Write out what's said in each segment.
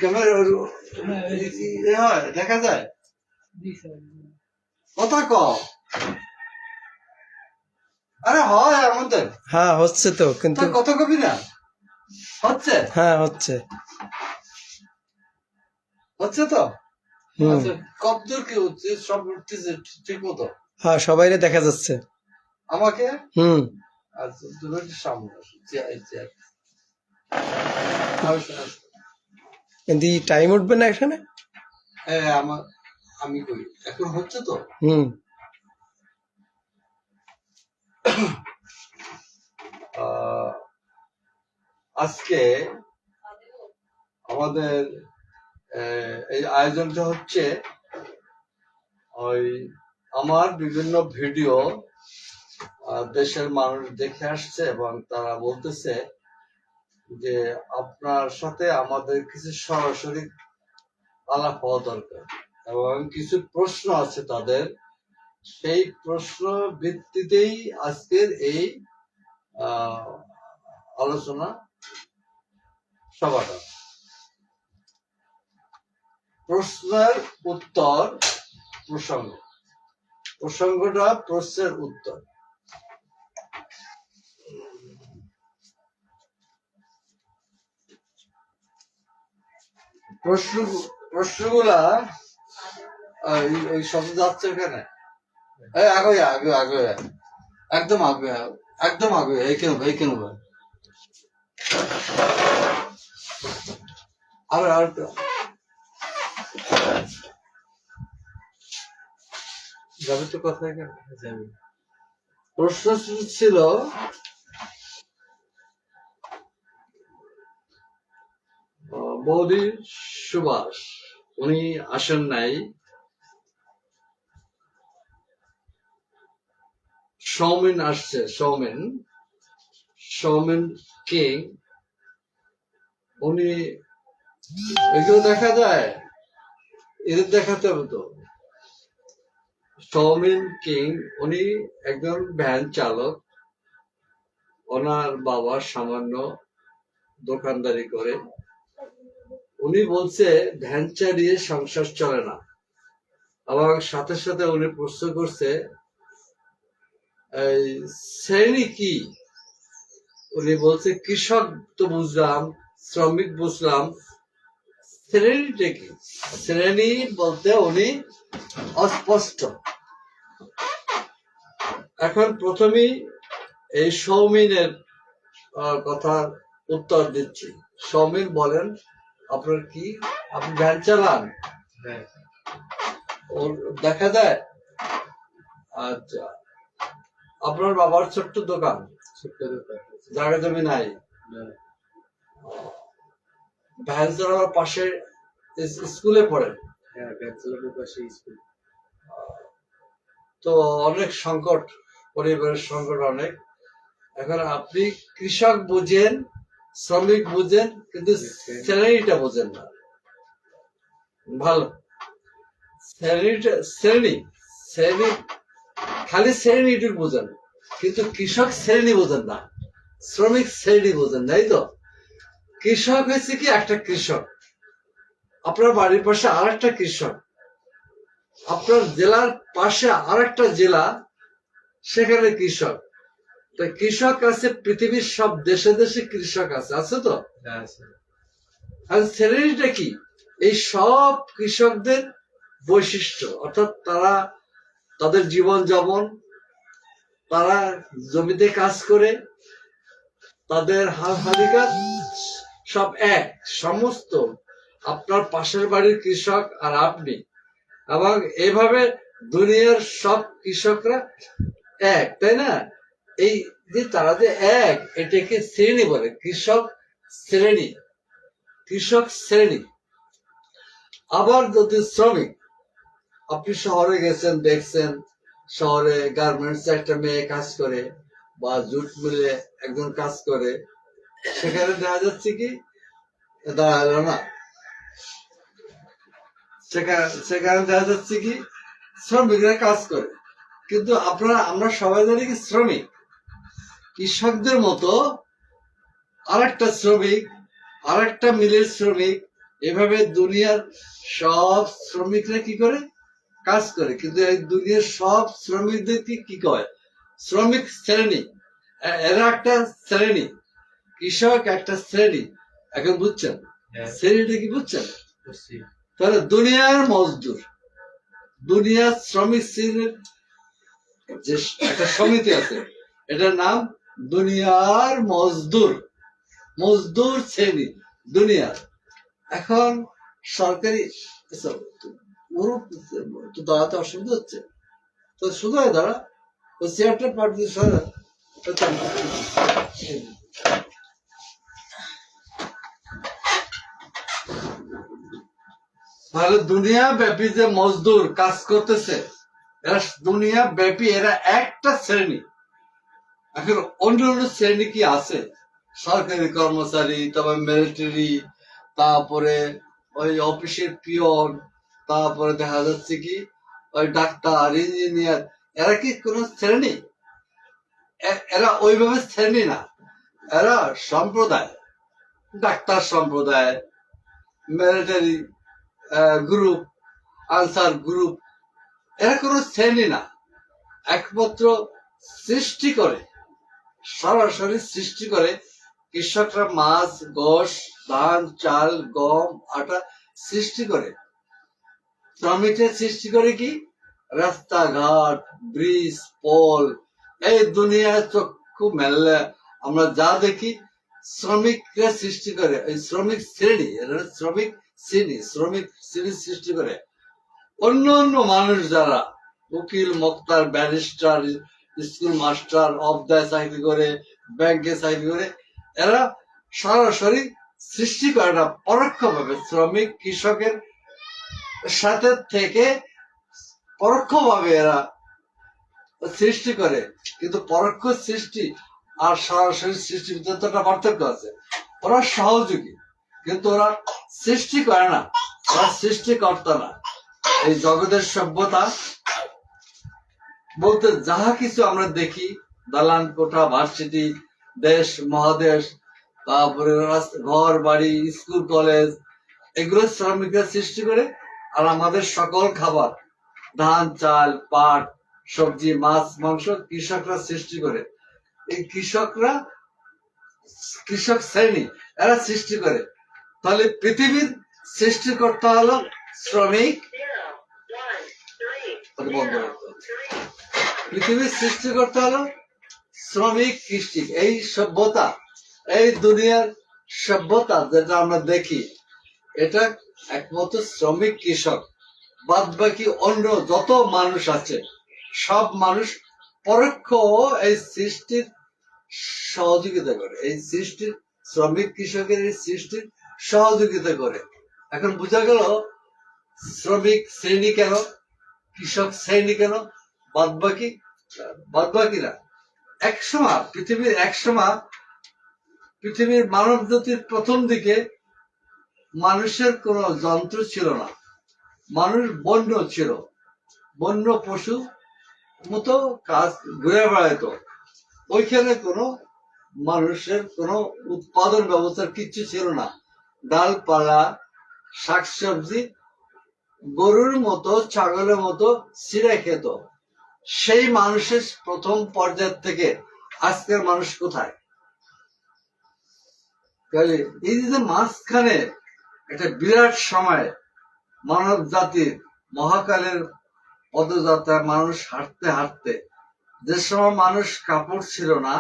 Camera হয় দেখা যায় কথা ক আরে হয় আমাদের হ্যাঁ হচ্ছে তো, কিন্তু কত কবি না হচ্ছে হ্যাঁ হচ্ছে। হচ্ছে তো হুম, আচ্ছা কতদূর কি হচ্ছে সব উঠতেছে ঠিক মতো হ্যাঁ সবাইরে দেখা যাচ্ছে। আমাকে হুম, আচ্ছা তুমি একটু সামনে আসো কিন্তু টাইম উঠবে না এখানে। হ্যাঁ আমার আমি করি এখন হচ্ছে তো হুম, আজকে আমাদের এই আয়োজনটা হচ্ছে ওই আমার বিভিন্ন ভিডিও দেশের মানুষ দেখে আসছে এবং তারা বলতেছে যে আপনার সাথে আমাদের কিছু সরাসরি আলাপ হওয়া দরকার এবং কিছু প্রশ্ন আছে তাদের, সেই প্রশ্ন ভিত্তিতেই আজকের এই আলোচনা সভাটা। প্রশ্নের উত্তর প্রসঙ্গটা প্রশ্নের উত্তর। প্রশ্নগুলা এই শব্দ যাচ্ছে এখানে আগে আগে আগে একদম আগে একদম আগে এই কেন আর যাবে তো কথা এখানে যাবে। প্রশ্ন ছিল বৌদি সুভাষ উনি আসেন নাই, সৌমেন আসছে, সৌমেন কিং উনি এগুলো দেখা যায়, এদের দেখাতে হবে তো। সৌমেন কিং উনি একজন ভ্যান চালক, ওনার বাবা সামান্য দোকানদারি করে। উনি বলছে ভ্যান চালিয়ে সংসার চলে না, এবং সাথে সাথে উনি প্রশ্ন করছে এই শ্রেণী কি। উনি বলছে কৃষক তো বুঝলাম, শ্রমিক বুঝলাম, শ্রেণীটা কি? শ্রেণী বলতে উনি অস্পষ্ট। এখন প্রথমেই এই সৌমিনের কথার উত্তর দিচ্ছি। সৌমিন বলেন আপনার কি, আপনি ভ্যান চালান? ওর দেখা যায়। আচ্ছা, আপনার বাবার ছোট্ট দোকান, জায়গা জমি নাই, ভ্যান চালানোর পাশে স্কুলে পড়েন, তো অনেক সংকট, পরিবারের সংকট অনেক। এখন আপনি কৃষক বুঝেন, শ্রমিক বুঝেন, কিন্তু শ্রেণীটা বোঝেন না। ভালো, শ্রেণী খালি শ্রেণীটুকু বোঝেন, কিন্তু কৃষক শ্রেণী বোঝেন না, শ্রমিক শ্রেণী বোঝেন নাই তো। কৃষক হয়েছে কি একটা কৃষক, আপনার বাড়ির পাশে আর একটা কৃষক, আপনার জেলার পাশে আর একটা জেলা, সেখানে কৃষক। তো কৃষক আছে পৃথিবীর সব দেশে দেশে কৃষক আছে, আছে তো। আর শ্রেণীটা কি? এই সব কৃষকদের বৈশিষ্ট্য, অর্থাৎ তারা তাদের জীবন যাপন, তারা জমিতে কাজ করে, তাদের হাল হালিকা সব এক, সমস্ত আপনার পাশের বাড়ির কৃষক আর আপনি, এবং এইভাবে দুনিয়ার সব কৃষকরা এক, তাই না? এই যে তারা যে এক, এটাকে শ্রেণী বলে, কৃষক শ্রেণী, কৃষক শ্রেণী। আবার যদি শ্রমিক, আপনি শহরে গেছেন, দেখছেন শহরে গার্মেন্টস একটা মেয়ে কাজ করে, বা জুট মিলে একজন কাজ করে, সেখানে দেখা যাচ্ছে কি দাঁড়ালো না, সেখানে দেখা যাচ্ছে কি শ্রমিকরা কাজ করে। কিন্তু আমরা সবাই জানি কি শ্রমিক, কৃষকদের মতো আরেকটা শ্রমিক, আরেকটা মিলের শ্রমিক, এভাবে দুনিয়ার সব শ্রমিকরা কি করে কাজ করে, কিন্তু এই দুনিয়ার সব শ্রমিকদের কি কয় শ্রমিক শ্রেণী। এরা একটা শ্রেণী, কৃষক একটা শ্রেণী। এখন বুঝছেন শ্রেণীটা কি বুঝছেন? তাহলে দুনিয়ার মজদুর, দুনিয়ার শ্রমিক শ্রেণীর যে একটা সমিতি আছে, এটার নাম দুনিয়ার মজদুর, মজদুর শ্রেণী দুনিয়ার। এখন সরকারি তো দাঁড়াতে অসুবিধা হচ্ছে, তো শুধু দাঁড়া ও চেয়ারটা পাঠিয়ে সরা। তাহলে দুনিয়া ব্যাপী যে মজদুর কাজ করতেছে, এরা দুনিয়া ব্যাপী এরা একটা শ্রেণী। এখন অন্য অন্য শ্রেণী কি আছে? সরকারি কর্মচারী, তারপর মিলিটারি, তারপরে ওই অফিসের পিয়ন, তারপরে দেখা যাচ্ছে কি ওই ডাক্তার, ইঞ্জিনিয়ার। এরা কি কোন শ্রেণী? এরা ওইভাবে শ্রেণী না, এরা সম্প্রদায়। ডাক্তার সম্প্রদায়, মিলিটারি গ্রুপ, আনসার গ্রুপ, এরা কোন শ্রেণী না। একমাত্র সৃষ্টি করে, সরাসরি সৃষ্টি করে কৃষকরা মাছ, গোশ, ধান, চাল, গম, আটা সৃষ্টি করে। শ্রমিকরা সৃষ্টি করে কি রাস্তাঘাট, ব্রিজ, পোল। এই দুনিয়ায় চক্ষু মেললে আমরা যা দেখি শ্রমিকরা সৃষ্টি করে। এই শ্রমিক শ্রেণী, শ্রমিক শ্রেণী, শ্রমিক শ্রেণী সৃষ্টি করে। অন্য অন্য মানুষ যারা উকিল, মোক্তার, ব্যারিস্টার, স্কুল মাস্টার, অবদায় চাকরি করে, ব্যাংকে চাকরি করে, এরা সরাসরি সৃষ্টি করে না, পরোক্ষভাবে শ্রমিক কৃষকের সাথে থেকে পরোক্ষভাবে এরা সৃষ্টি করে। কিন্তু পরোক্ষ সৃষ্টি আর সরাসরি সৃষ্টির ভিতরে তো একটা পার্থক্য আছে। ওরা সহযোগী, কিন্তু ওরা সৃষ্টি করে না, ওরা সৃষ্টিকর্তা না। এই জগতের সভ্যতা বলতে যাহা কিছু আমরা দেখি, দালান কোঠা, ভার্সিটি, দেশ মহাদেশ, তারপরে ঘর বাড়ি, স্কুল কলেজ, এগুলো শ্রমিকরা সৃষ্টি করে। আর আমাদের সকল খাবার, ধান, চাল, পাট, সবজি, মাছ, মাংস কৃষকরা সৃষ্টি করে। এই কৃষকরা, কৃষক শ্রেণী, এরা সৃষ্টি করে। তাহলে পৃথিবীর সৃষ্টিকর্তা হলো শ্রমিক। পৃথিবীর সৃষ্টিকর্তা হলো শ্রমিক কৃষিক। এই সভ্যতা, এই দুনিয়ার সভ্যতা যেটা আমরা দেখি, এটা একমাত্র শ্রমিক কৃষক। বাদ বাকি অন্য যত মানুষ আছে, সব মানুষ পরোক্ষ এই সৃষ্টির সহযোগিতা করে। এই সৃষ্টির, শ্রমিক কৃষকের এই সৃষ্টির সহযোগিতা করে। এখন বোঝা গেল শ্রমিক শ্রেণী কেন, কৃষক শ্রেণী কেন, বাদ বাকিরা। পৃথিবীর মানব জাতির প্রথম দিকে মানুষের কোন যন্ত্র ছিল না। মানুষ বন্য ছিল, বন্য পশু মতো কাজ ঘুরে বেড়াইতো। ওইখানে কোনো মানুষের কোনো উৎপাদন ব্যবস্থার কিচ্ছু ছিল না। ডালপালা, শাকসবজি গরুর মতো, ছাগলের মতো ছিঁড়ে খেত। সেই মানুষের প্রথম পর্যায় থেকে আজকের মানুষ কোথায়? এই যে মাঝখানে একটা বিরাট সময় মানব জাতির মহাকালের পদযাত্রায় মানুষ হাঁটতে হাঁটতে, যে সময় মানুষ কাপড় ছিল না,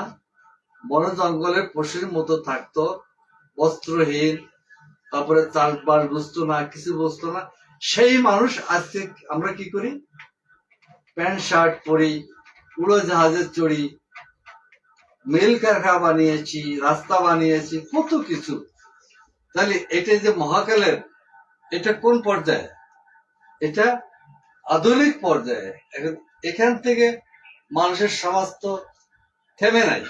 বন জঙ্গলে পশুর মতো থাকতো, বস্ত্রহীন, তারপরে চাষবাস বুঝতো না, কিছু বুঝতো না, সেই মানুষ আজকে আমরা কি করি? প্যান্ট শার্ট পরি, উড়োজাহাজে চড়ি, মিল কারখানা বানিয়েছি, রাস্তা বানিয়েছি, কত কিছু। তাহলে এটা যে মহাকালের, এটা কোন পর্যায়ে? এটা আধুনিক পর্যায়ে। এখান থেকে মানুষের সমাজ তো থেমে নাই।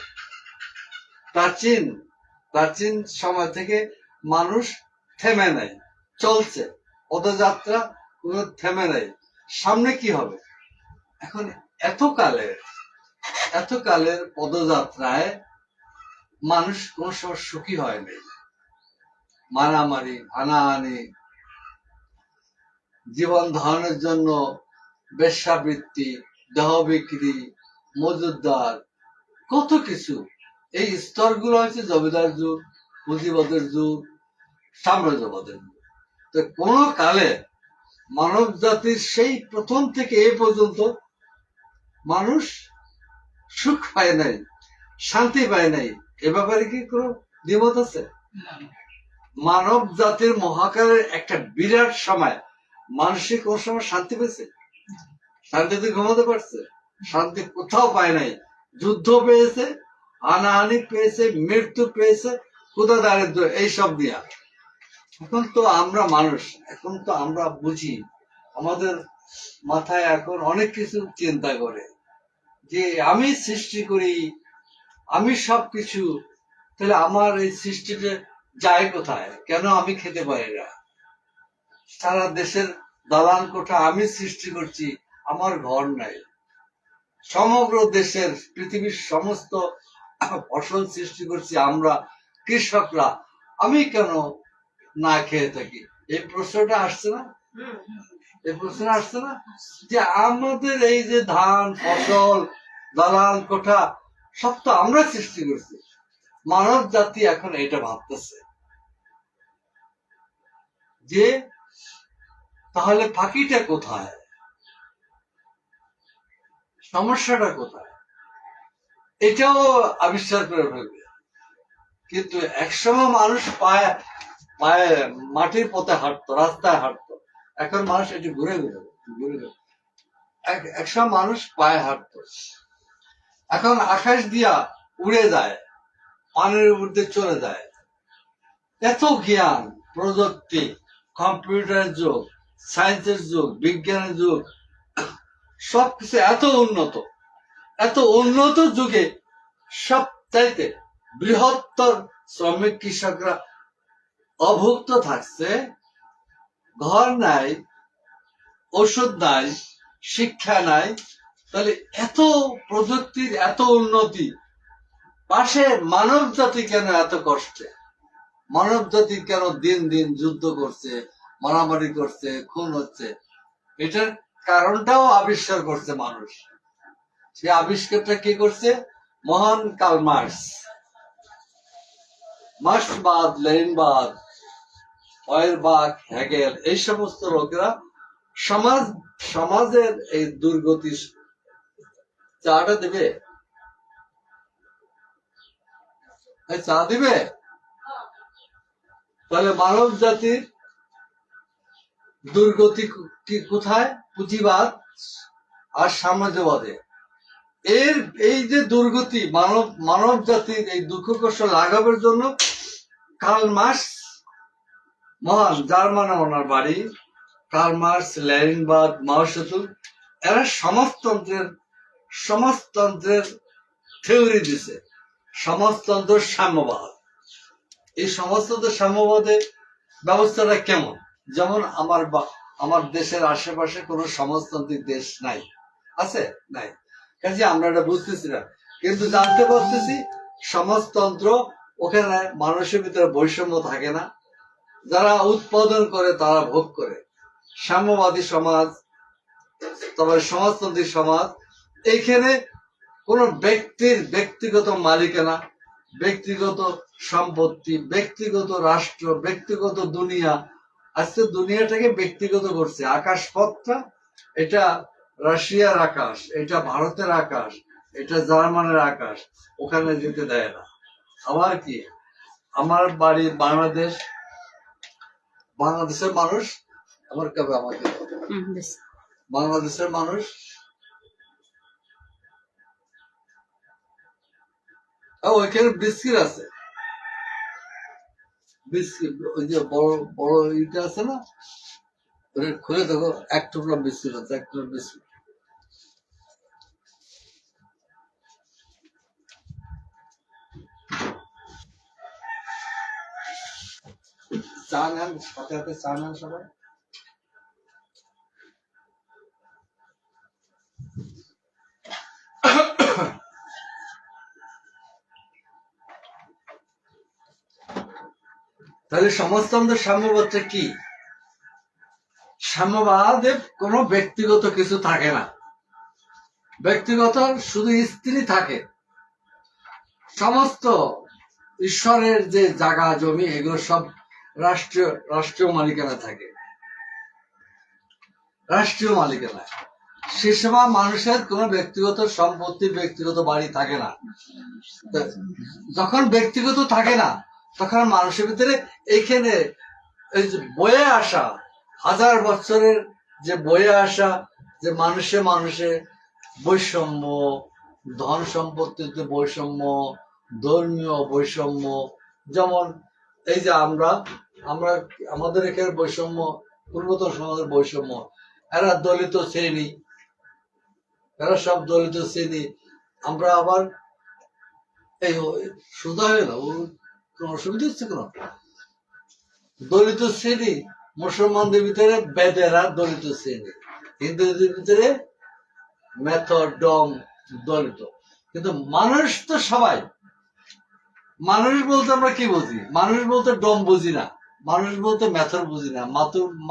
প্রাচীন সময় থেকে মানুষ থেমে নাই, চলছে পদযাত্রা, কোনো থেমে নাই। সামনে কি হবে? এখন এতকালের পদযাত্রায় মানুষ কোন সময় সুখী হয়নি। মারামারি, হানাহানি, জীবন ধারণের জন্য বেশ্যাবৃত্তি, দেহ বিক্রি, মজুদদার, কত কিছু। এই স্তরগুলো হচ্ছে জমিদার যুগ, পুঁজিবাদের যুগ, সাম্রাজ্যবাদের যুগ। তো কোন কালে মানব জাতির সেই প্রথম থেকে এ পর্যন্ত মানুষ সুখ পায় নাই, শান্তি পায় নাই। এ ব্যাপারে কি কোনো দ্বিমত আছে? মানব জাতির মহাকালের একটা বিরাট সময় মানুষের কোন সময় শান্তি পেয়েছে? শান্তিতে ঘুমাতে পারছে? শান্তি কোথাও পায় নাই। যুদ্ধ পেয়েছে, হানাহানি পেয়েছে, মৃত্যু পেয়েছে, ক্ষুধা দারিদ্র, এইসব দিয়া। এখন তো আমরা মানুষ, এখন তো আমরা বুঝি, আমাদের মাথায় এখন অনেক কিছু চিন্তা করে যে আমি সৃষ্টি করি, আমি সবকিছু, তাহলে আমার এই সৃষ্টিতে যায় কোথায়? কেন আমি খেতে পারি না? সারা দেশের দালান কোঠা আমি সৃষ্টি করছি, আমার ঘর নাই। সমগ্র দেশের, পৃথিবীর সমস্ত ফসল সৃষ্টি করছি আমরা কৃষকরা, আমি কেন না খেয়ে থাকি? এই প্রশ্নটা আসছে না? এই প্রশ্ন আসছে না যে আমাদের এই যে ধান, ফসল, দালান কোঠা সব তো আমরা সৃষ্টি করছি। মানব জাতি এখন এটা ভাবতেছে যে তাহলে ফাঁকিটা কোথায়, সমস্যাটা কোথায়, এটাও আবিষ্কার করে ফেলবে। কিন্তু একসময় মানুষ পায়ে পায়ে মাটির পথে হাঁটতো, রাস্তায় হাঁটতো, এখন মানুষ এটি ঘুরে ঘুরে ঘুরে ঘুরে। একসময় মানুষ পায়ে হাঁটতো, এখন আকাশ দিয়া উড়ে যায়, পানির উপর দিয়ে চলে যায়। এত জ্ঞান, প্রযুক্তি, কম্পিউটারের যুগ, সায়েন্সের যুগ, বিজ্ঞানের যুগ, সবকিছু এত উন্নত, এত উন্নত যুগে সব চাইতে বৃহত্তর শ্রমিক কৃষকরা অভুক্ত থাকছে, ঘর নাই, ওষুধ নাই, শিক্ষা নাই। তাহলে এত প্রযুক্তির এত উন্নতি, পাশে মানব জাতি কেন এত কষ্টে? মানব জাতি কেন দিন দিন যুদ্ধ করছে, মারামারি করছে, খুন হচ্ছে? এটার কারণটাও আবিষ্কার করছে মানুষ। সে আবিষ্কারটা কি করছে? মহান কার্ল মার্কস, মার্ক্সবাদ, লেনিনবাদ, ফয়েরবাখ, হেগেল, এই সমস্ত লোকেরা সমাজের এই দুর্গতি। চাটা দিবে? চা দিবে? তাহলে মানব জাতির দুর্গতি কি কোথায়? পুঁজিবাদ আর সাম্রাজ্যবাদে। এই যে দুর্গতি, মানব জাতির এই দুঃখ কষ্ট লাঘবের জন্য কার্ল মার্কস, মহান জার্মানে ওনার বাড়ি, কার্ল মার্কস, লেনিনবাদ, মাও সেতুং, এরা সমাজতন্ত্রের থিওরি দিছে, সমাজতন্ত্র সাম্যবাদ। এই সমাজতন্ত্র সাম্যবাদের ব্যবস্থাটা কেমন? যেমন আমার দেশের আশেপাশে কোনো সমাজতান্ত্রিক দেশ নাই, আছে? নাই। কাজে আমরা এটা বুঝতেছি না, কিন্তু জানতে পারতেছি সমাজতন্ত্র, ওখানে মানুষের ভিতরে বৈষম্য থাকে না, যারা উৎপাদন করে তারা ভোগ করে। সাম্যবাদী সমাজ, তারপরে সমাজতান্ত্রিক সমাজ, এইখানে কোন ব্যক্তির ব্যক্তিগত মালিকানা, ব্যক্তিগত সম্পত্তি, ব্যক্তিগত রাষ্ট্র, ব্যক্তিগত দুনিয়া, আজকে দুনিয়াটাকে ব্যক্তিগত করছে। আকাশপথটা এটা রাশিয়ার আকাশ, এটা ভারতের আকাশ, এটা জার্মানের আকাশ, ওখানে যেতে দেয় না। আবার কি, আমার বাড়ি বাংলাদেশ, বাংলাদেশের মানুষ, আমার কবে আমাকে বাংলাদেশের মানুষ ওইখানে বিস্কিট আছে, বিস্কিট, ওই যে বড় বড় ইটা আছে না, খুলে দেখো, এক টুকরা বিস্কুট আছে, এক টুকরা বিস্কুট। চা নেন, সাথে সাথে চা নেন সবাই। তাহলে সমাজতন্ত্রের সাম্যবাদটা কি? সাম্যবাদে কোনো ব্যক্তিগত কিছু থাকে না, ব্যক্তিগত শুধু স্ত্রী থাকে। সমস্ত ঈশ্বরের যে জায়গা জমি এগুলো সব রাষ্ট্রীয় মালিকানা থাকে, রাষ্ট্রীয় মালিকানা। সে সময় মানুষের কোনো ব্যক্তিগত সম্পত্তি, ব্যক্তিগত বাড়ি থাকে না। যখন ব্যক্তিগত থাকে না, তখন মানুষের ভিতরে এইখানে এই যে বয়ে আসা, হাজার বছরের যে বয়ে আসা, যে মানুষে মানুষে বৈষম্য, ধন সম্পত্তিতে বৈষম্য, ধর্মীয় বৈষম্য, যেমন এই যে আমরা আমাদের এখানে বৈষম্য, পূর্বতন সমাজের বৈষম্য, এরা দলিত শ্রেণী, এরা সব দলিত শ্রেণী। আমরা আবার এই সুদা হয়ে না, কোন অসুবিধা হচ্ছে কেন? দলিত শ্রেণী মুসলমানদের ভিতরে বেদেরা দলিত শ্রেণী, হিন্দুদের ভিতরে মেথর ডম দলিত। কিন্তু মানুষ তো সবাই মানুষ বলতে আমরা কি বুঝি? মানুষ বলতে ডম বুঝি না, মানুষ বলতে মেথর বুঝি না,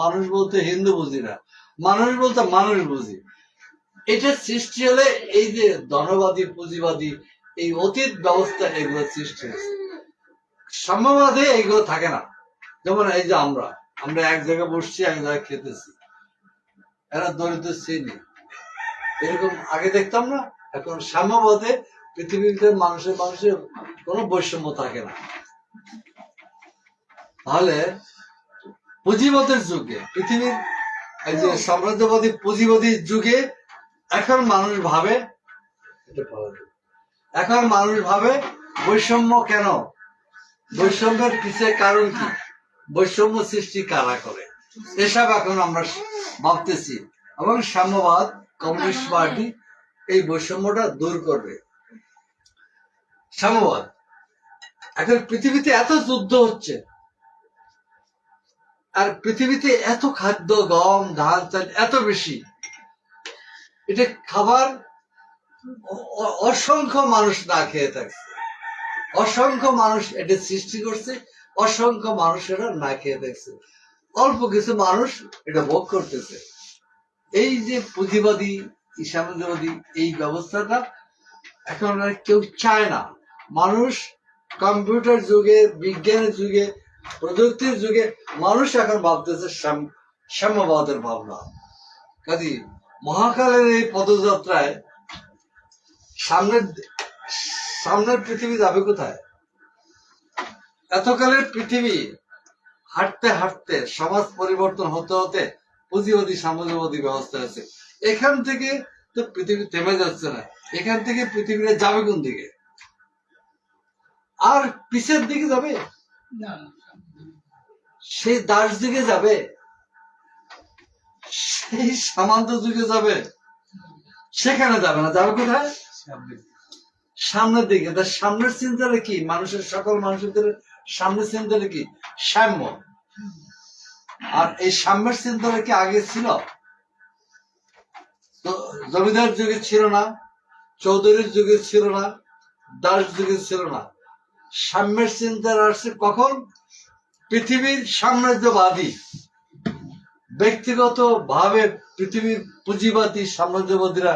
মানুষ বলতে হিন্দু বুঝি না, মানুষ বলতে মানুষ বুঝি। এটা সৃষ্টি হলে এই যে ধনবাদী পুঁজিবাদী এই অতীত ব্যবস্থা, এগুলো সৃষ্টি হয়েছে। সাম্যবাদে এইগুলো থাকে না। যেমন এই যে আমরা এক জায়গায় বসছি, এক জায়গায় খেতেছি, এরা দরিদ্র শ্রেণী, এরকম আগে দেখতাম না। এখন সাম্যবাদে পৃথিবীতে মানুষের কোনো বৈষম্য থাকে না। তাহলে পুঁজিবাদের যুগে, পৃথিবীর এই যে সাম্রাজ্যবাদী পুঁজিবাদী যুগে এখন মানুষ ভাবে বৈষম্য কেন, বৈষম্যের পিছিয়ে কারণ কি, বৈষম্য সৃষ্টি কারা করে, এসব এখন আমরা ভাবতেছি। এবং সাম্যবাদ, কমিউনিস্ট পার্টি এই বৈষম্যটা দূর করবে। সাম্যবাদ, এখন পৃথিবীতে এত যুদ্ধ হচ্ছে, আর পৃথিবীতে এত খাদ্য, গম, ধান, চাল এত বেশি, এটা খাবার অসংখ্য মানুষ না খেয়ে থাকছে, অসংখ্য মানুষ এটা সৃষ্টি করছে, অসংখ্য মানুষ এটা না খেয়ে থাকছে, অল্প কিছু মানুষ এটা ভোগ করতেছে। এই যে পুঁজিবাদী, সাম্যবাদী এই ব্যবস্থাটা এখন আর কেউ চায় না। মানুষ কম্পিউটার যুগে, বিজ্ঞানের যুগে, প্রযুক্তির যুগে মানুষ এখন ভাবতেছে সাম্যবাদের ভাবনা। কাজী মহাকালের এই পদযাত্রায় সামনের পৃথিবী যাবে কোথায়? এতকালের পৃথিবী হাঁটতে হাঁটতে, সমাজ পরিবর্তন হতে হতে পুঁজিবাদী সাম্যবাদী ব্যবস্থা আছে। এখান থেকে তো পৃথিবী থেমে যাচ্ছে না, এখান থেকে পৃথিবীটা যাবে কোন দিকে? আর পিছের দিকে যাবে, সেই দাস দিকে যাবে, সেই সামান্ত যুগে যাবে, সেখানে যাবে না, যাবে কোথায়? সামনের দিকে। তার সামনের চিন্তাটা কি? মানুষের, সকল মানুষের সামনের চিন্তাটা কি? সাম্য। আর এই সাম্যের চিন্তাটা কি আগে ছিল? জমিদার যুগে ছিল না, চৌধুরীর যুগে ছিল না, দাস যুগে ছিল না। সাম্যের চিন্তা আসছে কখন? পৃথিবীর সাম্রাজ্যবাদী, ব্যক্তিগত ভাবে পৃথিবীর পুঁজিবাদী সাম্রাজ্যবাদীরা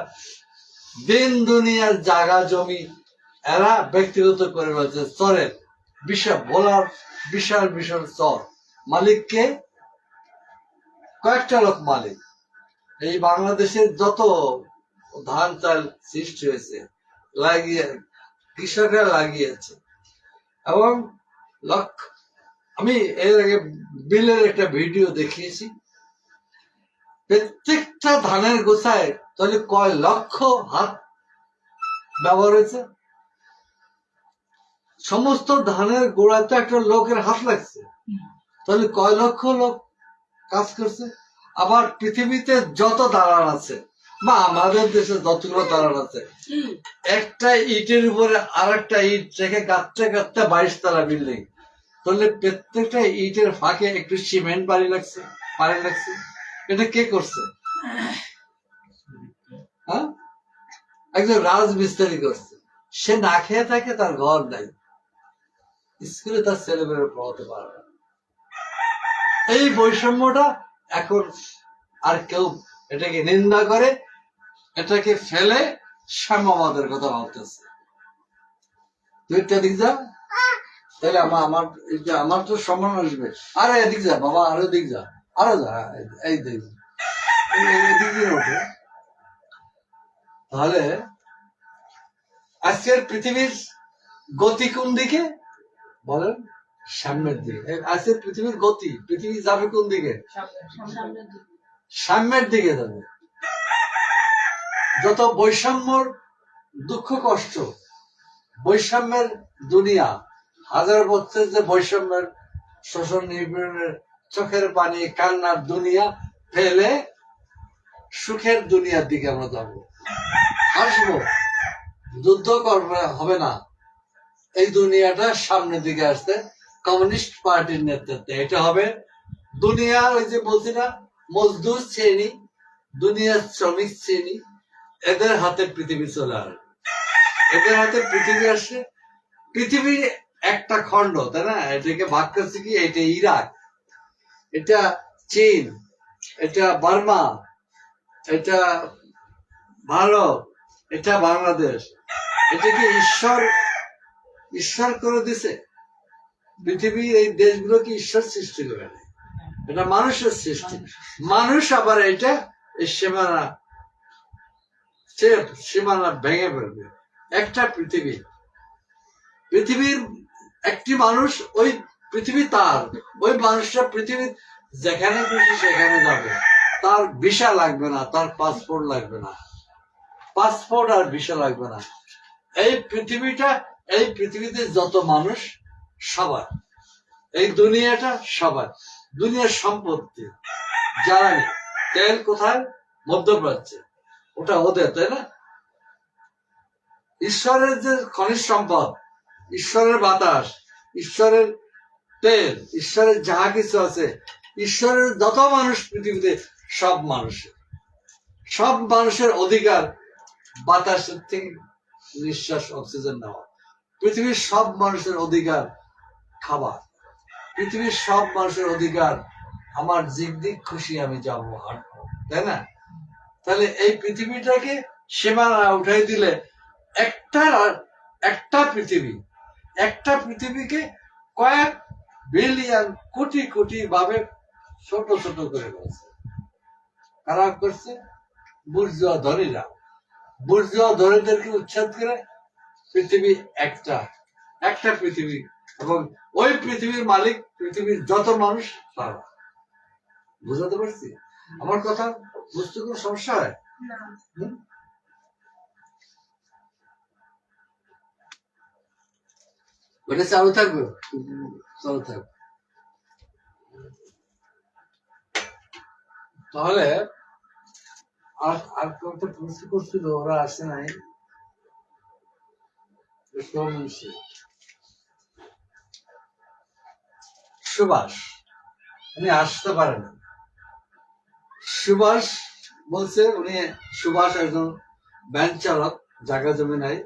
দিন দুনিয়ার জায়গা জমি এরা ব্যক্তিগত করে রয়েছে। চরের বিশাল বিশাল চর, মালিককে কয়েকটা লোক মালিক। এই বাংলাদেশের যত ধান চাল সৃষ্টি হয়েছে, কৃষকরা লাগিয়েছে। এবং আমি এর আগে বিলের একটা ভিডিও দেখিয়েছি, প্রত্যেকটা ধানের গোছায় তাহলে কয় লক্ষ হাত ব্যবহার হয়েছে। সমস্ত ধানের গোড়ায় তো একটা লোকের হাত লাগছে, তাহলে কয় লক্ষ লোক কাজ করছে। আবার পৃথিবীতে যত দালান আছে, বা আমাদের দেশে যতগুলো দালান আছে, একটা ইটের উপরে আর একটা ইট রেখে গাঁথতে গাঁথতে 22 তলা বিল্ডিং, তাহলে প্রত্যেকটা ইটের ফাঁকে একটু সিমেন্ট পানি লাগছে। এটা কে করছে? হ্যাঁ, একজন রাজমিস্ত্রি করছে। সে না খেয়ে থাকে, তার ঘর নাই, স্কুলে তার ছেলেমেয়েরা পড়াতে পারে না। এই বৈষম্যটা এখন আর কেউ এটাকে নিন্দা করে, এটাকে ফেলে সাম্যবাদের কথা ভাবতেছে। দুইটা দিক যা, তাহলে আমার এই যে আমার তো সম্মান আসবে। আরে এদিক যা বাবা, আরো দিক যা, আরো যা, এই দিক যা। এদিক দিয়ে ওঠে। তাহলে আজকের পৃথিবীর গতি কোন দিকে বলেন? সামনের দিকে। আজকের পৃথিবীর গতি, পৃথিবী যাবে কোন দিকে? সামনের দিকে যাবে। যত বৈষম্যর দুঃখ কষ্ট, বৈষম্যের দুনিয়া, হাজার বছর যে বৈষম্যের শোষণ নিপীড়নের চোখের পানি কান্নার দুনিয়া ফেলে সুখের দুনিয়ার দিকে আমরা যাবো, আসবো। যুদ্ধ করবে হবে না, এই দুনিয়াটা সামনের দিকে আসতে কমিউনিস্ট পার্টির নেতৃত্বে। এটা হবে দুনিয়া, ওই যে বলছি না, মজদুর শ্রেণী, দুনিয়ার শ্রমিক শ্রেণী, এদের হাতে পৃথিবী চলে আসবে। এদের হাতে পৃথিবী আসে। পৃথিবী একটা খণ্ড, তাই না? এটাকে ভাগ করছে কি? এটা ইরাক, এটা চীন, এটা বার্মা, এটা ভারত, এটা বাংলাদেশ। এটা কি ঈশ্বর করে দিছে? পৃথিবীর এই দেশগুলো কি ঈশ্বর সৃষ্টি করে নেয়? এটা মানুষের সৃষ্টি। মানুষ আবার এটা এই সীমানা ভেঙে ফেলবে। একটা পৃথিবীর একটি মানুষ, ওই পৃথিবী তার, ওই মানুষটা পৃথিবীর যেখানে খুশি সেখানে যাবে। তার ভিসা লাগবে না, তার পাসপোর্ট লাগবে না, পাসপোর্ট আর ভিসা লাগবে না। এই পৃথিবীতে যত মানুষ সবার, এই দুনিয়াটা সবার, দুনিয়ার সম্পত্তি। জ্বালানি তেল কোথায়? মধ্যপ্রাচ্যে, ওটা ওদের, তাই না? ঈশ্বরের যে খনিজ সম্পদ, ঈশ্বরের বাতাস, ঈশ্বরের তেল, ঈশ্বরের যাহা কিছু আছে, ঈশ্বরের যত মানুষ পৃথিবীতে, সব মানুষের অধিকার বাতাসের থেকে নিঃশ্বাস, অক্সিজেন নেওয়া। পৃথিবীর সব মানুষের অধিকার খাবার। পৃথিবীর সব মানুষের অধিকার আমার যেদিক খুশি আমি যাবো, হাঁটবো, তাই না? তাহলে এই পৃথিবীটাকে সীমানা উঠাই দিলে একটা পৃথিবীকে কয়েক বিলিয়ন কোটি কোটি ভাবে ছোট ছোট করে ফেলছে। কারা করছে? বুর্জোয়া ধনীরা। বুর্জোয়া ধনীদেরকে উচ্ছেদ করে পৃথিবী একটা পৃথিবী, এবং ওই পৃথিবীর মালিক পৃথিবীর যত মানুষ তারা। বুঝাতে পারছি? আমার কথা বুঝতে কোনো সমস্যা হয়? ওটা চালু থাকবে, চালু থাকবে। তাহলে আর কয়েকটা প্রশ্ন করছিল, ওরা আসে নাই। সুভাষ, উনি আসতে পারেন। সুভাষ বলছে, সুভাষ একজন ভ্যান চালক, জায়গা জমি নাই।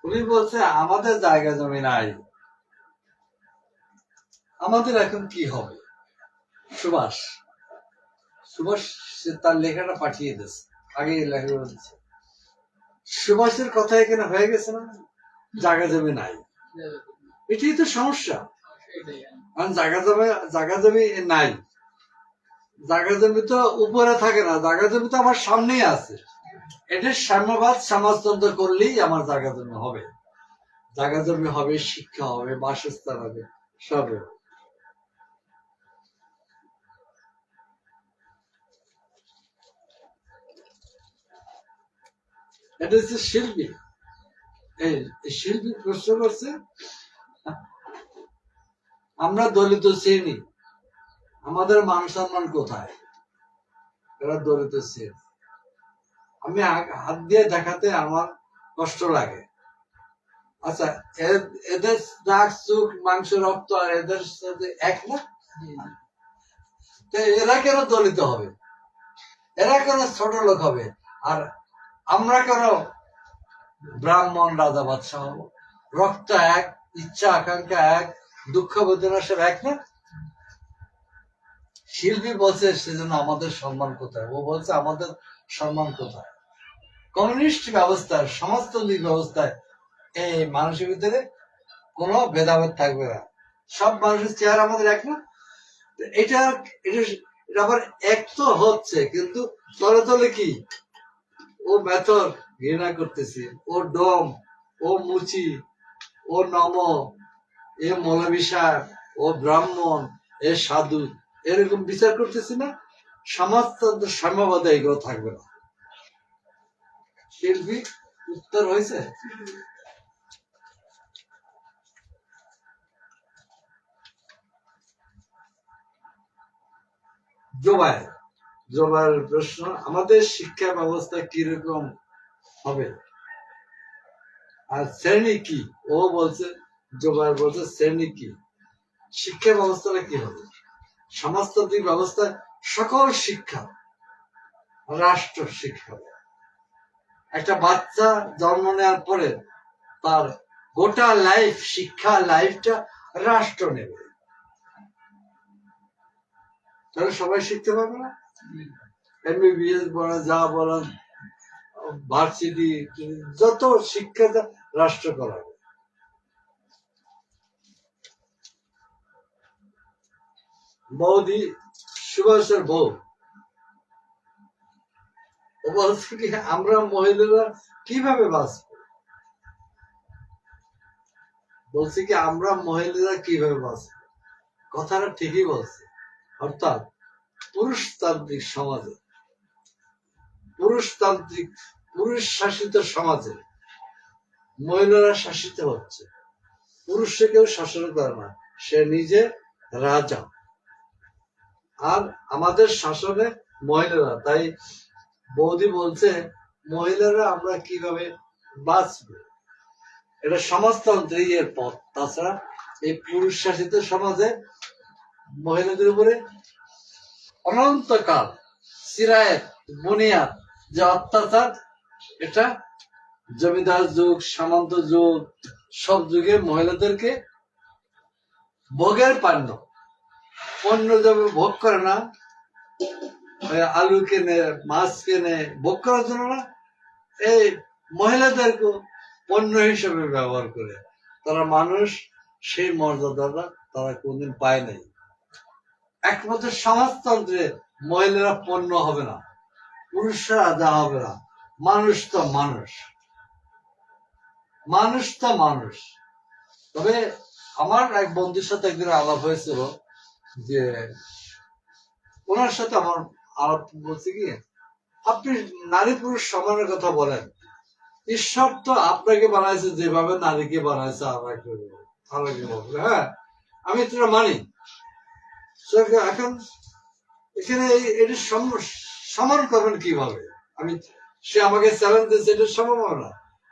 উনি বলছে আমাদের জায়গা জমি নাই, আমাদের এখন কি হবে? সুভাষ তার লেখাটা পাঠিয়ে দিচ্ছে, আগে লেখাগুলো দিচ্ছে। সুভাষের কথা এখানে হয়ে গেছে না, জায়গা জমি নাই। এটাই তো সমস্যা। কারণ জায়গা জমি নাই, জায়গা জমি তো উপরে থাকে না, জায়গা জমি তো আমার সামনেই আছে। এটা সাম্যবাদ সমাজতন্ত্র করলেই আমার জায়গা জমি হবে। জায়গা জমি হবে, শিক্ষা হবে, বাসস্থান হবে, সব হবে। এটা হচ্ছে শিল্পী। এই শিল্পী প্রশ্ন করছে, আমরা দলিত শ্রেণী, আমাদের মান সম্মান কোথায়? এরা দলিত শ্রেণী। আমি হাত দিয়ে দেখাতে আমার কষ্ট লাগে। আচ্ছা, এদের নাক, চোখ, মাংস, রক্ত আর এদের সাথে এক না? এরা কেন দলিত হবে? এরা কেন ছোট লোক হবে? আর আমরা কেন ব্রাহ্মণ রাজা বাদশাহ হব? রক্ত এক, ইচ্ছা আকাঙ্ক্ষা এক, দুঃখ বেদনা সব এক না? শিল্পী বলছে সেজন্য আমাদের সম্মান কোথায়, ও বলছে আমাদের সম্মান কোথায়। কমিউনিস্ট ব্যবস্থায়, সমাজতান্ত্রিক ব্যবস্থায় এই মানুষের ভিতরে কোনো ভেদাভেদ থাকবে না, সব মানুষের চেহারা আমাদের এক না। এটা এটা এটা আবার এক তো হচ্ছে, কিন্তু তলে তলে কি, ও মেথর ঘৃণা করতেছি, ও ডম, ও মুচি, ও নম, এ মৌলবী সাহেব, ও ব্রাহ্মণ, এ সাধু, এরকম বিচার করতেছি না। সমাজতন্ত্র, সাম্যবাদ এগুলো থাকবে না। শিল্পী উত্তর হয়েছে। জোবায়ের প্রশ্ন, আমাদের শিক্ষা ব্যবস্থা কিরকম হবে আর শ্রেণী কি? ও বলছে, জোবায়ের বলছে শ্রেণী কি, শিক্ষা ব্যবস্থাটা কি হবে? সমাজতান্ত্রিক ব্যবস্থায় সকল শিক্ষা রাষ্ট্র শিক্ষা। একটা বাচ্চা জন্ম নেওয়ার পরে তার গোটা লাইফ, শিক্ষা লাইফটা রাষ্ট্র নেবে, তাহলে সবাই শিখতে পারবে না। এমবিবিএস বলেন, যা বলেন, ভার্সিটি, যত শিক্ষা রাষ্ট্র করাবে। বৌদি, সুভাষের বউ, ও বলছে কি আমরা মহিলারা কিভাবে বাঁচবো, বলছে কি আমরা মহিলারা কিভাবে বাঁচবো, কথাটা ঠিকই বলছে। অর্থাৎ পুরুষতান্ত্রিক সমাজে, পুরুষতান্ত্রিক, পুরুষ শাসিত সমাজে মহিলারা শাসিত হচ্ছে। পুরুষকে কেউ শাসন করে না, সে নিজে রাজা। আর আমাদের শাসনে মহিলারা, তাই বৌদি বলছে মহিলারা আমরা কিভাবে বাঁচবো, এটা সমাজতন্ত্রের এর পথ। তাছাড়া এই পুরুষ শাসিত সমাজে মহিলাদের উপরে অনন্তকাল সিরায়েত, বুনিয়াদ, যে অত্যাচার, এটা জমিদার যুগ, সামন্ত যুগ, সব যুগে মহিলাদেরকে ভোগের পান্য, অন্য যাবে ভোগ করে না, আলু কেনে, মাছ কেনে ভোগ করার জন্য না, এই মহিলাদেরকে পণ্য হিসেবে ব্যবহার করে। তারা মানুষ, সেই মর্যাদাটা তারা কোনদিন পায় নাই। একমাত্র সমাজতন্ত্রে মহিলারা পণ্য হবে না, পুরুষরা রাজা হবে না। মানুষ তো মানুষ, মানুষ তো মানুষ। তবে আমার এক বন্ধুর সাথে একদিন আলাপ হয়েছিল, যে ওনার সাথে আমার আলাপ বলছে কি, আপনি নারী পুরুষ সমানের কথা বলেন, ঈশ্বর তো আপনাকে বানাইছে যেভাবে নারীকে বানাইছে আমাকে বলবে। হ্যাঁ, আমি এটা মানি। এখন এখানে এটি সমান করবেন কিভাবে? আমি, সে আমাকে চ্যালেঞ্জ দিয়েছে, এটা সম্ভব হবে না।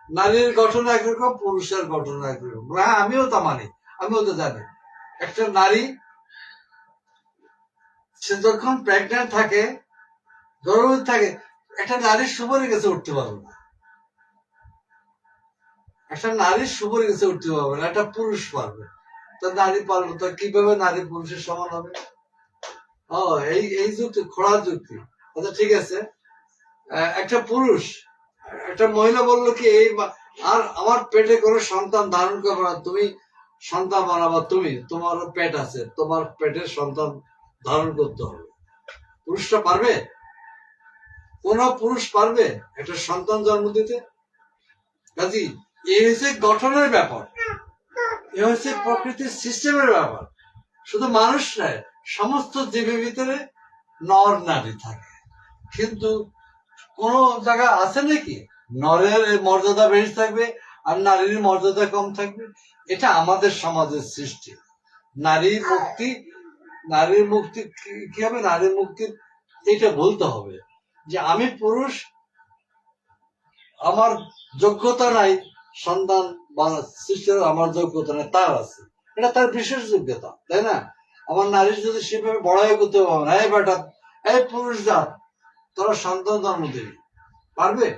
নারীর গঠন একরকম, পুরুষের গঠন একরকম। হ্যাঁ, আমিও তা মানি, আমিও তো জানি। একটা নারী, সে যখন প্রেগনেন্ট থাকে, গর্ভবতী থাকে, একটা নারীর সুপারি গেছে উঠতে পারবে না, একটা নারীর সুপারি গেছে উঠতে পারবে না, একটা পুরুষ পারবে। তো নারী পারবে, তো কিভাবে নারী পুরুষের সমান হবে? ও, এই যুক্তি, খোড়া যুক্তি। আচ্ছা ঠিক আছে, একটা পুরুষ, একটা মহিলা বললো কি, এই আর আমার পেটে করে সন্তান ধারণ করবে না, তুমি সন্তান বানাবা, তুমি, তোমার পেট আছে, তোমার পেটের সন্তান ধারণ করতে হবে। পুরুষটা পারবে? কোন পুরুষ পারবে একটা সন্তান জন্ম দিতে? কাজী এ হচ্ছে গঠনের ব্যাপার, এ হচ্ছে প্রকৃতির সিস্টেমের ব্যাপার। শুধু মানুষ নয়, সমস্ত জীবের ভিতরে নর নারী থাকে, কিন্তু কোন জায়গা আছে নাকি নরের মর্যাদা বেশি থাকবে আর নারীর মর্যাদা কম থাকবে? এটা আমাদের সমাজের সৃষ্টি। নারীর মুক্তি, নারীর মুক্তি কি হবে? নারীর মুক্তির এটা বলতে হবে যে আমি পুরুষ, আমার যোগ্যতা নাই সন্তান সৃষ্টির, আমার যোগ্যতা নাই, তার আছে, এটা তার বিশেষ যোগ্যতা, তাই না? আমার নারীর যদি সেভাবে বড়াই করতে পারবে না, এই বেটা, এই পুরুষ জাত, তোরা সন্তান জন্ম দিবি, পারবে?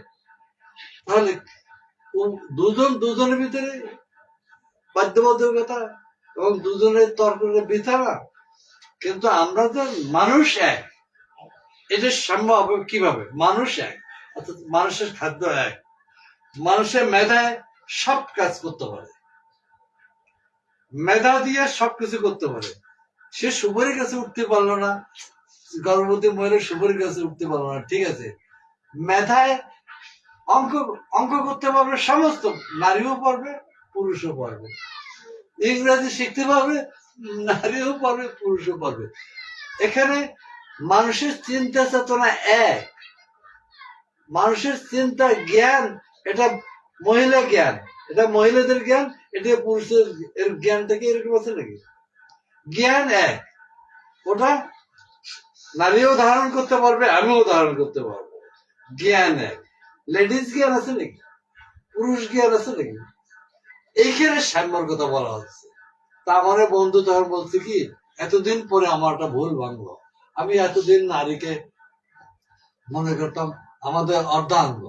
তাহলে দুজনের ভিতরে বাধ্যবাধকতা এবং দুজনের তর্ক বৃথা না। কিন্তু আমরা তো মানুষ এক, এটা সম্ভব হবে কিভাবে? মানুষ এক, অর্থাৎ মানুষের খাদ্য এক, মানুষের মেধায় সব কাজ করতে পারে, মেধা দিয়ে সবকিছু করতে পারে। সে সুপারির কাছে উঠতে পারলো না, গর্ভবতী মহিলা সুপারির কাছে উঠতে পারলো না, ঠিক আছে, মেধায় অঙ্ক অঙ্ক করতে পারবে, সমস্ত নারীও পারবে পুরুষও পারবে, ইংরেজি শিখতে পারবে, নারীও পারবে পুরুষও পারবে। এখানে মানুষের চিন্তা চেতনা এক, মানুষের চিন্তা জ্ঞান এটা মহিলা জ্ঞান, এটা মহিলাদের জ্ঞান, এটা পুরুষের এর জ্ঞানটাকে এরকম আছে নাকি? জ্ঞান এক, ওটা নারীও ধারণ করতে পারবে, আমিও ধারণ করতে পারবো, জ্ঞান এক। লেডিস জ্ঞান আছে নাকি? পুরুষ জ্ঞান আছে নাকি? এইখানে সাম্যর কথা বলা হচ্ছে। তা আমার বন্ধু তখন বলছে কি, এতদিন পরে আমার একটা ভুল ভাঙলো, আমি এতদিন নারীকে মনে করতাম আমাদের অর্ধাঙ্গ,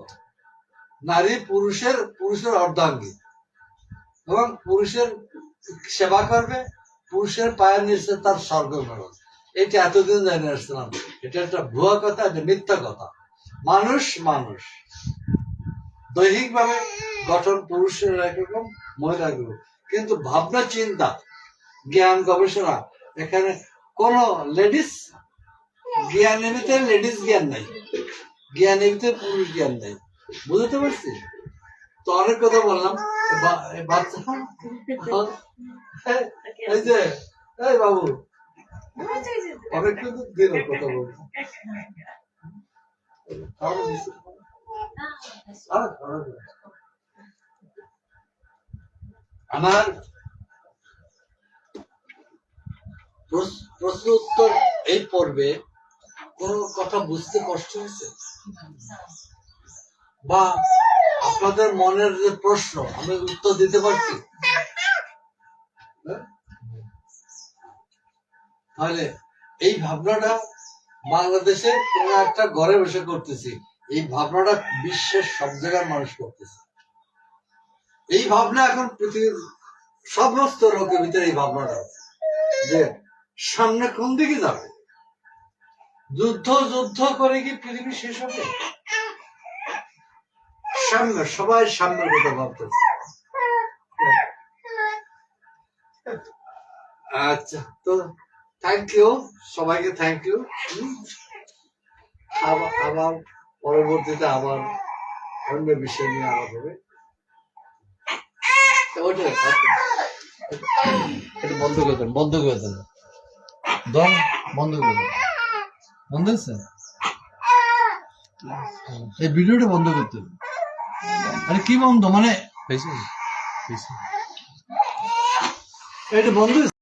নারী পুরুষের অর্ধাঙ্গী, এবং পুরুষের সেবা করবে, পুরুষের পায়ের নিচে তার স্বর্গ মেরজ। এটা এতদিন জানি আসছিলাম, এটা একটা ভুয়া কথা, এটা মিথ্যা কথা। মানুষ মানুষ, দৈহিক ভাবে গঠন পুরুষের একরকম, মহিলা একরকম, কিন্তু ভাবনা চিন্তা জ্ঞান গবেষণা এখানে কোন লেডিস জ্ঞান এমনিতে লেডিস জ্ঞান নাই, জ্ঞান এমনিতে পুরুষ জ্ঞান নাই। বুঝতে পারছি তো? অনেক কথা বললাম। বাচ্চা এই যে, এই বাবু অনেক কিন্তু দিন কথা বলছি। আমার প্রশ্ন উত্তর এই পর্বে কোন কথা বুঝতে কষ্ট হয়েছে, বা আপনাদের মনের যে প্রশ্ন আমি উত্তর দিতে পারছি? তাহলে এই ভাবনাটা বাংলাদেশে কোন একটা ঘরে বসে করতেছি, এই ভাবনাটা বিশ্বের সব জায়গার মানুষ করতেছে। এই ভাবনা এখন পৃথিবীর সমস্ত লোকের ভিতরে এই ভাবনাটা আছে যে সামনে কোন দিকে যাবে, যুদ্ধ যুদ্ধ করে কি পৃথিবী শেষ হবে? সামনে সবাই সামনের কথা ভাবতেছে। আচ্ছা, তো থ্যাংক ইউ সবাইকে, থ্যাংক ইউ। আবার পরবর্তীতে আবার অন্য বিষয় নিয়ে আলাপ হবে। এটা বন্ধ করে দেন, বন্ধ করে দেন, দম বন্ধ করে দেন, বন্ধ হয়েছে? এই ভিডিওটা বন্ধ করতে হবে। আরে কি বন্ধ মানে? এটা বন্ধ হয়েছে?